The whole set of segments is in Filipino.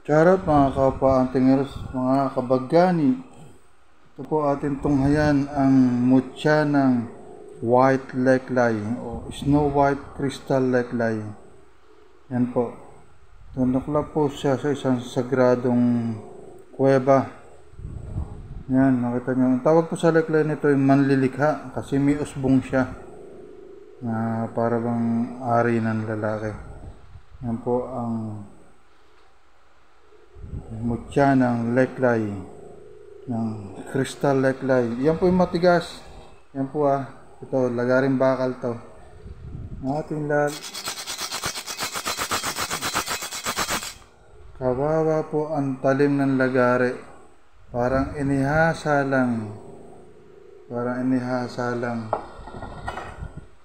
Charot mga kapwa-antingeros, mga kabaggani. Ito po ating tunghayan ang mutya ng white leklay o snow white crystal leklay. Yan po. Tunukla po siya sa isang sagradong kuweba. Yan, nakita nyo. Ang tawag po sa leklay nito ay manlilikha kasi may usbong siya na para bang ari ng lalaki. Yan po ang mutya ng leklay, ng crystal leklay. Yan po yung matigas. Yan po ito, lagaring bakal to. Ating kawawa po ang talim ng lagari. Parang inihasa lang.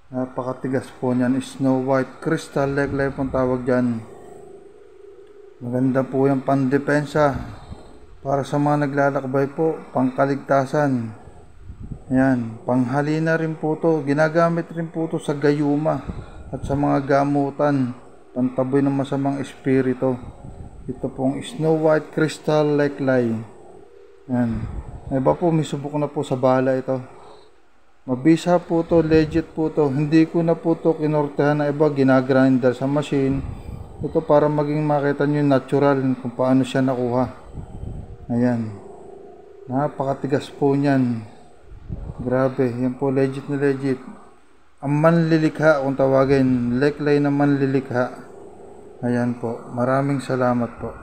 Napakatigas po niyan. Snow white crystal leklay pong tawag dyan. Maganda po yung pandepensa para sa mga naglalakbay po, pangkaligtasan. Yan, panghalina rin po to. Ginagamit rin po to sa gayuma at sa mga gamutan, pantaboy ng masamang espiritu. Ito pong snow white crystal leklay. Yan. Iba po, may subok na po sa bala ito. Mabisa po to, legit po to. Hindi ko na po to kinortehan na iba, ginagrinder sa machine. Ito para maging makita nyo natural kung paano siya nakuha. Ayan. Napakatigas po niyan. Grabe. Yan po legit na legit. Ang manlilikha kung tawagin. Leklay na manlilikha. Ayan po. Maraming salamat po.